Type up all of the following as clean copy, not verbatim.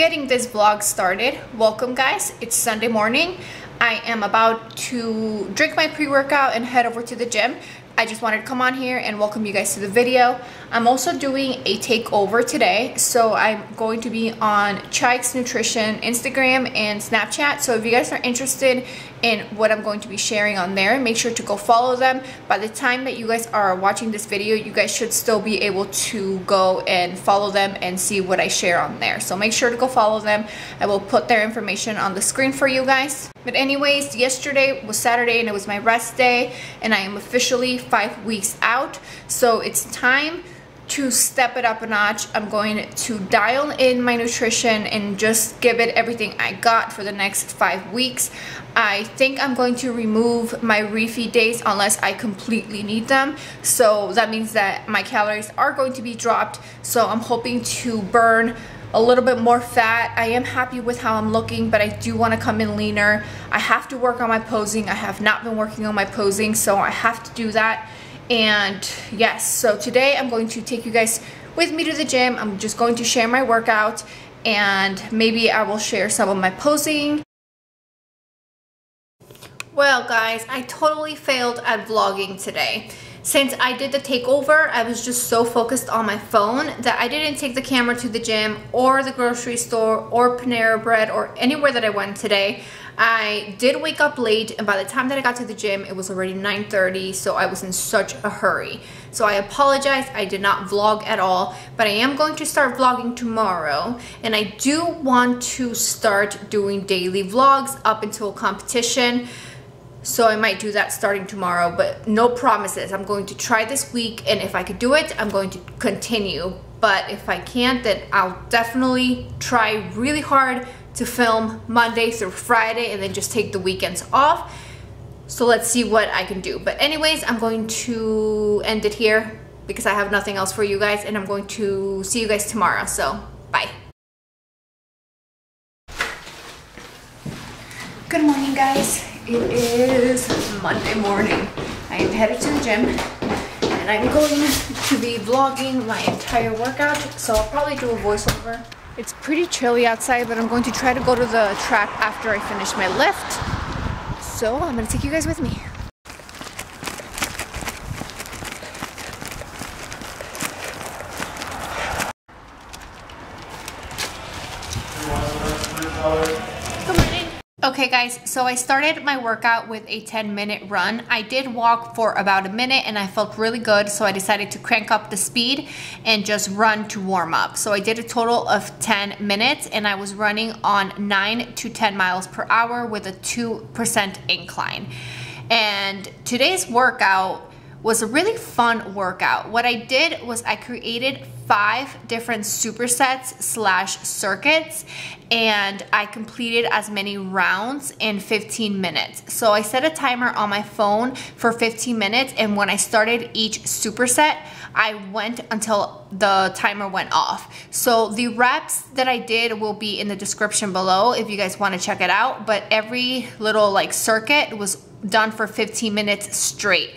getting this vlog started. Welcome guys, it's Sunday morning. I am about to drink my pre-workout and head over to the gym. I just wanted to come on here and welcome you guys to the video. I'm also doing a takeover today, so I'm going to be on Chike's Nutrition Instagram and Snapchat. So if you guys are interested in what I'm going to be sharing on there, make sure to go follow them. By the time that you guys are watching this video, you guys should still be able to go and follow them and see what I share on there. So make sure to go follow them. I will put their information on the screen for you guys. But anyways, yesterday was Saturday and it was my rest day, and I am officially 5 weeks out. So it's time to step it up a notch. I'm going to dial in my nutrition and just give it everything I got for the next 5 weeks. I think I'm going to remove my refeed days unless I completely need them. So that means that my calories are going to be dropped. So I'm hoping to burn a little bit more fat. I am happy with how I'm looking, but I do want to come in leaner. I have to work on my posing. I have not been working on my posing, so I have to do that. And yes, so today I'm going to take you guys with me to the gym. I'm just going to share my workout, and maybe I will share some of my posing. Well guys, I totally failed at vlogging today. Since I did the takeover, I was just so focused on my phone that I didn't take the camera to the gym or the grocery store or Panera Bread or anywhere that I went today. I did wake up late, and by the time that I got to the gym, it was already 9:30, so I was in such a hurry. So I apologize, I did not vlog at all, but I am going to start vlogging tomorrow, and I do want to start doing daily vlogs up until competition. So I might do that starting tomorrow, but no promises. I'm going to try this week, and if I could do it, I'm going to continue. But if I can't, then I'll definitely try really hard to film Monday through Friday and then just take the weekends off. So let's see what I can do. But anyways, I'm going to end it here because I have nothing else for you guys, and I'm going to see you guys tomorrow. So bye. Good morning guys. It is Monday morning. I am headed to the gym, and I'm going to be vlogging my entire workout, so I'll probably do a voiceover. It's pretty chilly outside, but I'm going to try to go to the track after I finish my lift. So I'm going to take you guys with me. Okay guys, so I started my workout with a 10-minute run. I did walk for about a minute and I felt really good, so I decided to crank up the speed and just run to warm up. So I did a total of 10 minutes and I was running on 9 to 10 miles per hour with a 2% incline. And today's workout was a really fun workout. What I did was I created 5 different supersets slash circuits, and I completed as many rounds in 15 minutes. So I set a timer on my phone for 15 minutes, and when I started each superset, I went until the timer went off. So the reps that I did will be in the description below if you guys want to check it out, but every little like circuit was done for 15 minutes straight.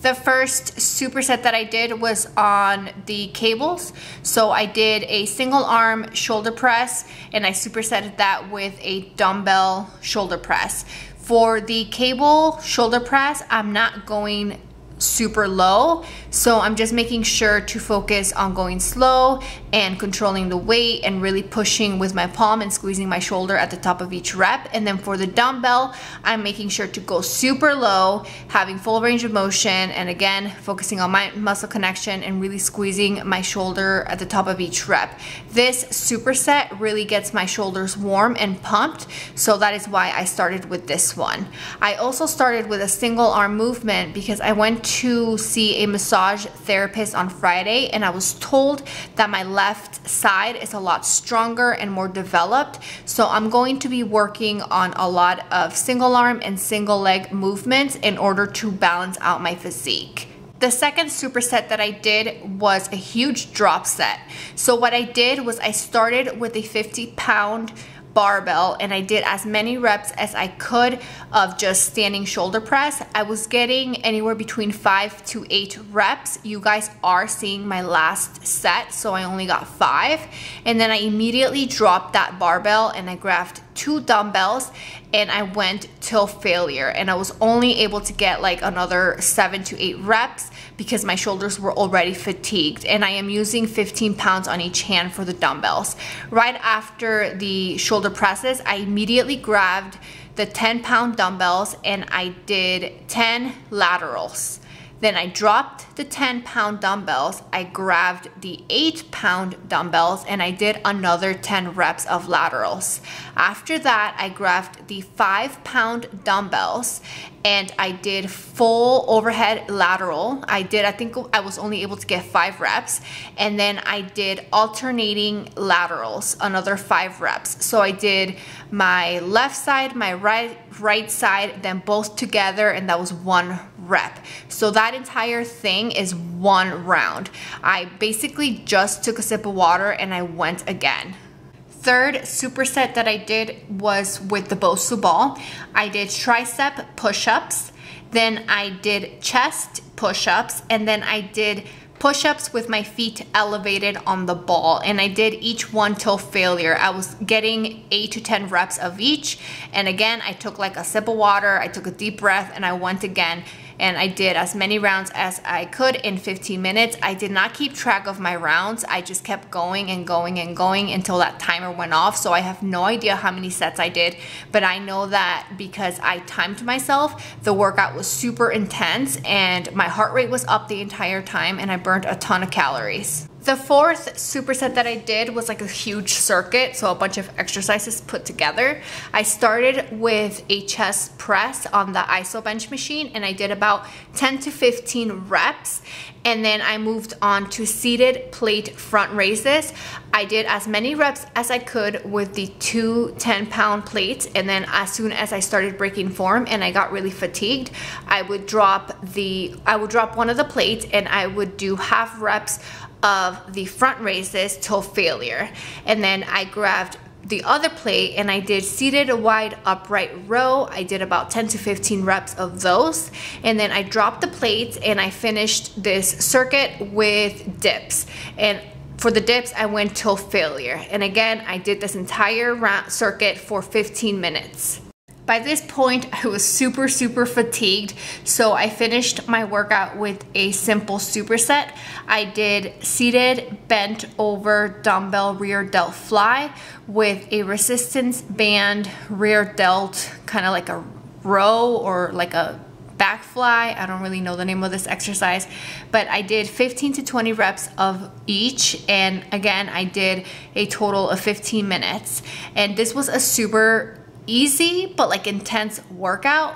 The first superset that I did was on the cables. So I did a single arm shoulder press, and I supersetted that with a dumbbell shoulder press. For the cable shoulder press, I'm not going super low, so I'm just making sure to focus on going slow and controlling the weight and really pushing with my palm and squeezing my shoulder at the top of each rep. And then for the dumbbell, I'm making sure to go super low, having full range of motion, and again focusing on my muscle connection and really squeezing my shoulder at the top of each rep. This superset really gets my shoulders warm and pumped, so that is why I started with this one. I also started with a single arm movement because I went to see a massage therapist on Friday, and I was told that my left side is a lot stronger and more developed, so I'm going to be working on a lot of single arm and single leg movements in order to balance out my physique. The second superset that I did was a huge drop set. So what I did was I started with a 50-pound barbell, and I did as many reps as I could of just standing shoulder press. I was getting anywhere between 5 to 8 reps. You guys are seeing my last set, so I only got 5. And then I immediately dropped that barbell and I grabbed 2 dumbbells and I went till failure, and I was only able to get like another 7 to 8 reps because my shoulders were already fatigued, and I am using 15 pounds on each hand for the dumbbells. Right after the shoulder presses, I immediately grabbed the 10-pound dumbbells and I did 10 laterals. Then I dropped the 10-pound dumbbells, I grabbed the 8-pound dumbbells, and I did another 10 reps of laterals. After that, I grabbed the 5-pound dumbbells and I did full overhead lateral. I think I was only able to get 5 reps, and then I did alternating laterals, another 5 reps. So I did my left side, my right side, then both together, and that was 1 rep. So that entire thing is 1 round. I basically just took a sip of water and I went again. Third superset that I did was with the BOSU ball. I did tricep push-ups, then I did chest push-ups, and then I did push-ups with my feet elevated on the ball, and I did each one till failure. I was getting 8 to 10 reps of each, and again I took like a sip of water, I took a deep breath, and I went again. And I did as many rounds as I could in 15 minutes. I did not keep track of my rounds. I just kept going and going and going until that timer went off. So I have no idea how many sets I did, but I know that because I timed myself, the workout was super intense and my heart rate was up the entire time and I burned a ton of calories. The fourth superset that I did was like a huge circuit, so a bunch of exercises put together. I started with a chest press on the iso bench machine and I did about 10 to 15 reps, and then I moved on to seated plate front raises. I did as many reps as I could with the 2 10-pound plates, and then as soon as I started breaking form and I got really fatigued, I would drop one of the plates and I would do half reps of the front raises till failure. And then I grabbed the other plate and I did seated wide upright row. I did about 10 to 15 reps of those, and then I dropped the plates and I finished this circuit with dips. And for the dips, I went till failure. And again, I did this entire circuit for 15 minutes. By this point, I was super fatigued, so I finished my workout with a simple superset. I did seated bent over dumbbell rear delt fly with a resistance band rear delt, kind of like a row or like a back fly. I don't really know the name of this exercise, but I did 15 to 20 reps of each, and again, I did a total of 15 minutes. And this was a super easy but like intense workout.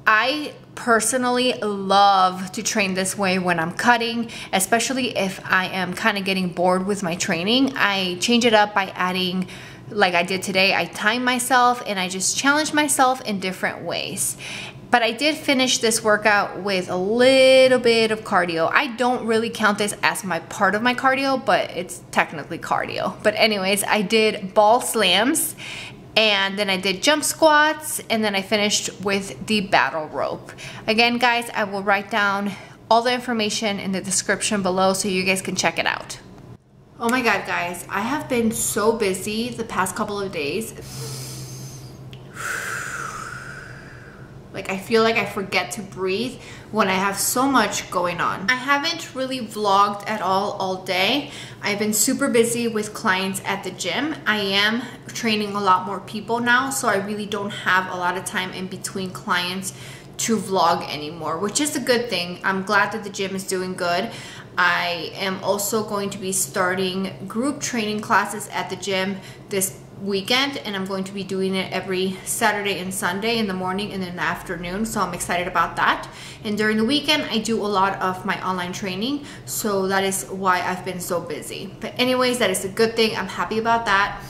I personally love to train this way when I'm cutting, especially if I am kind of getting bored with my training. I change it up by adding, like I did today, I time myself and I just challenge myself in different ways. But I did finish this workout with a little bit of cardio. I don't really count this as my part of my cardio, but it's technically cardio. But anyways, I did ball slams, and then I did jump squats, and then I finished with the battle rope. Again, guys, I will write down all the information in the description below so you guys can check it out. Oh my God, guys, I have been so busy the past couple of days. Like, I feel like I forget to breathe when I have so much going on. I haven't really vlogged at all day. I've been super busy with clients at the gym. I am training a lot more people now, so I really don't have a lot of time in between clients to vlog anymore, which is a good thing. I'm glad that the gym is doing good. I am also going to be starting group training classes at the gym this weekend, and I'm going to be doing it every Saturday and Sunday in the morning and in the afternoon, so I'm excited about that. And during the weekend I do a lot of my online training, so that is why I've been so busy. But anyways, that is a good thing. I'm happy about that.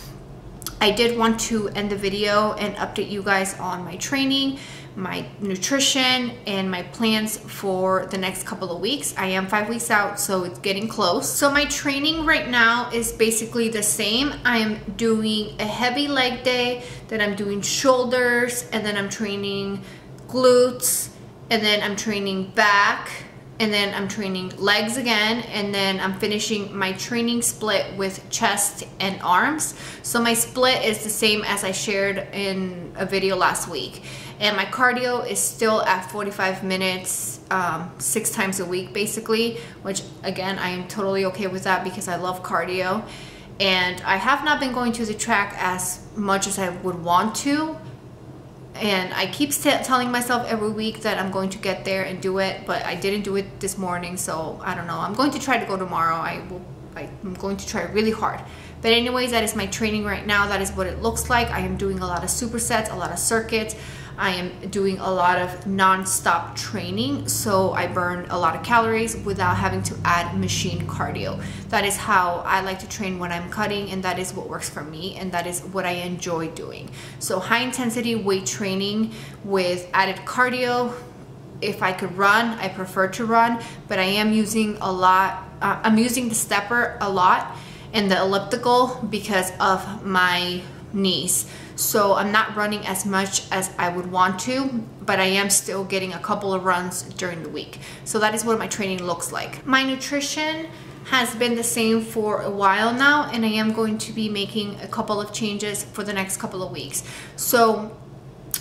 I did want to end the video and update you guys on my training. my nutrition and my plans for the next couple of weeks. I am 5 weeks out, so it's getting close. So my training right now is basically the same. I am doing a heavy leg day, then I'm doing shoulders, and then I'm training glutes, and then I'm training back, and then I'm training legs again, and then I'm finishing my training split with chest and arms. So my split is the same as I shared in a video last week. And my cardio is still at 45 minutes, 6 times a week basically, which again, I am totally okay with that because I love cardio. And I have not been going to the track as much as I would want to. And I keep telling myself every week that I'm going to get there and do it, but I didn't do it this morning, so I don't know. I'm going to try to go tomorrow. I'm going to try really hard. But anyways, that is my training right now. That is what it looks like. I am doing a lot of supersets, a lot of circuits. I am doing a lot of non-stop training, so I burn a lot of calories without having to add machine cardio. That is how I like to train when I'm cutting, and that is what works for me, and that is what I enjoy doing. So high intensity weight training with added cardio. If I could run, I prefer to run, but I am using a lot, I'm using the stepper a lot and the elliptical because of my knees. So I'm not running as much as I would want to, but I am still getting a couple of runs during the week. So that is what my training looks like. My nutrition has been the same for a while now, and I am going to be making a couple of changes for the next couple of weeks. So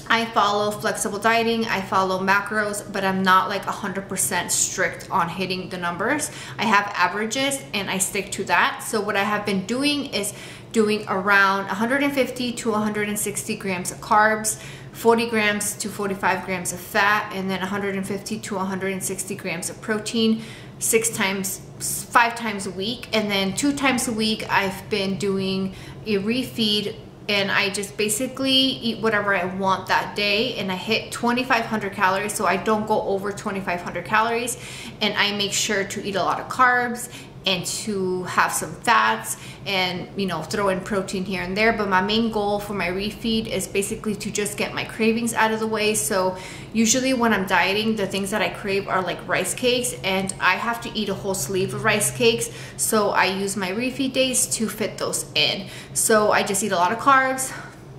I follow flexible dieting, I follow macros, but I'm not like 100% strict on hitting the numbers. I have averages and I stick to that. So what I have been doing is doing around 150 to 160 grams of carbs, 40 grams to 45 grams of fat, and then 150 to 160 grams of protein 5 times a week. And then 2 times a week I've been doing a refeed, and I just basically eat whatever I want that day, and I hit 2,500 calories, so I don't go over 2,500 calories, and I make sure to eat a lot of carbs and to have some fats and, you know, throw in protein here and there. But my main goal for my refeed is basically to just get my cravings out of the way. So usually when I'm dieting, the things that I crave are like rice cakes, and I have to eat a whole sleeve of rice cakes, so I use my refeed days to fit those in. So I just eat a lot of carbs,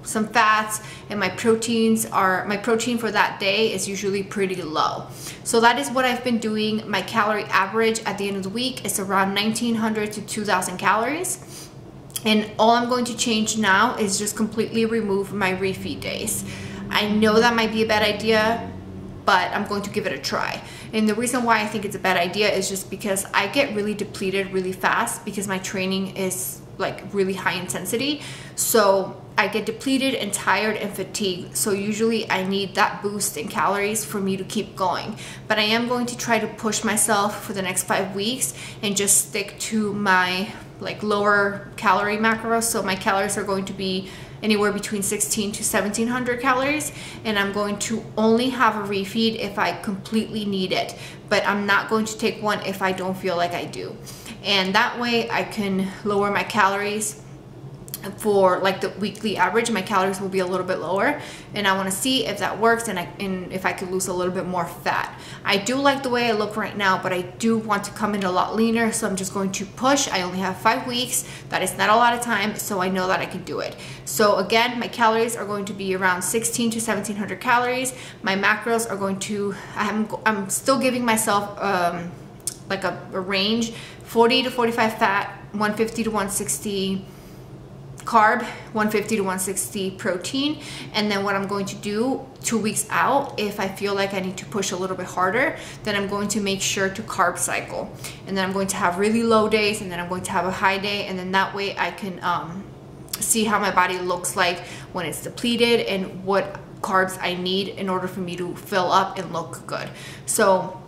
some fats, and my protein for that day is usually pretty low. So that is what I've been doing. My calorie average at the end of the week is around 1,900 to 2,000 calories. And all I'm going to change now is just completely remove my refeed days. I know that might be a bad idea, but I'm going to give it a try. And the reason why I think it's a bad idea is just because I get really depleted really fast because my training is like really high intensity. So I get depleted and tired and fatigued. So usually I need that boost in calories for me to keep going. But I am going to try to push myself for the next 5 weeks and just stick to my like lower calorie macros. So my calories are going to be anywhere between 16 to 1,700 calories, and I'm going to only have a refeed if I completely need it, but I'm not going to take one if I don't feel like I do. And that way I can lower my calories. For like the weekly average, my calories will be a little bit lower, and I want to see if that works and if I could lose a little bit more fat. I do like the way I look right now, but I do want to come in a lot leaner, so I'm just going to push. I only have 5 weeks. That is not a lot of time, so I know that I can do it. So again, my calories are going to be around 16 to 1,700 calories. My macros are going to, I'm still giving myself like a range, 40 to 45 fat, 150 to 160 carb, 150 to 160 protein. And then what I'm going to do 2 weeks out, if I feel like I need to push a little bit harder, then I'm going to make sure to carb cycle. And then I'm going to have really low days, and then I'm going to have a high day, and then that way I can see how my body looks like when it's depleted and what carbs I need in order for me to fill up and look good. So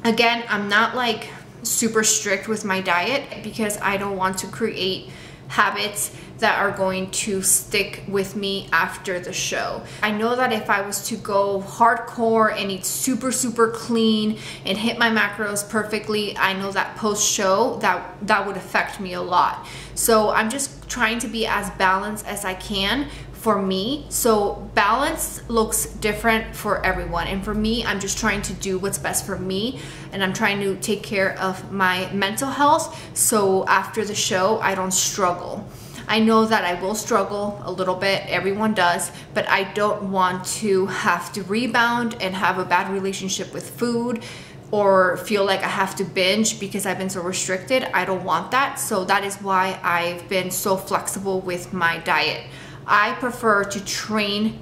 again, I'm not like super strict with my diet because I don't want to create habits that are going to stick with me after the show. I know that if I was to go hardcore and eat super clean and hit my macros perfectly, I know that post-show that would affect me a lot. So I'm just trying to be as balanced as I can for me. So balance looks different for everyone, and for me, I'm just trying to do what's best for me, and I'm trying to take care of my mental health so after the show I don't struggle. I know that I will struggle a little bit, everyone does, but I don't want to have to rebound and have a bad relationship with food or feel like I have to binge because I've been so restricted. I don't want that. So that is why I've been so flexible with my diet. I prefer to train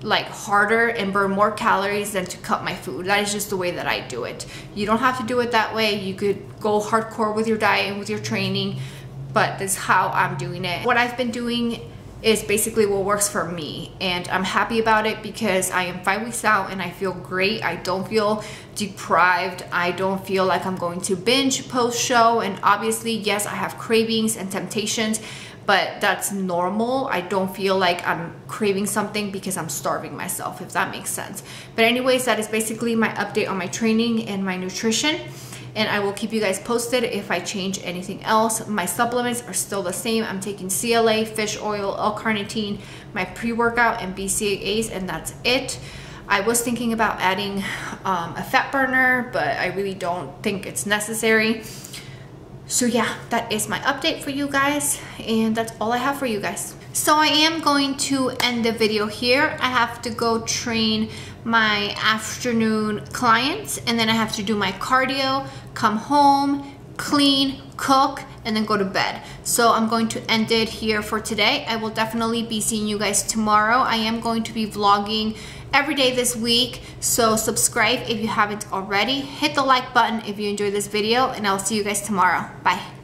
like harder and burn more calories than to cut my food. That is just the way that I do it. You don't have to do it that way. You could go hardcore with your diet and with your training, but this is how I'm doing it. What I've been doing is basically what works for me, and I'm happy about it because I am 5 weeks out and I feel great. I don't feel deprived. I don't feel like I'm going to binge post-show, and obviously, yes, I have cravings and temptations, but that's normal. I don't feel like I'm craving something because I'm starving myself, if that makes sense. But anyways, that is basically my update on my training and my nutrition, and I will keep you guys posted if I change anything else. My supplements are still the same. I'm taking CLA, fish oil, L-carnitine, my pre-workout, and BCAAs, and that's it. I was thinking about adding a fat burner, but I really don't think it's necessary. So yeah, that is my update for you guys, and that's all I have for you guys. So I am going to end the video here. I have to go train my afternoon clients, and then I have to do my cardio, come home, clean, cook, and then go to bed. So I'm going to end it here for today. I will definitely be seeing you guys tomorrow. I am going to be vlogging every day this week, so subscribe if you haven't already. Hit the like button if you enjoyed this video, and I'll see you guys tomorrow. Bye.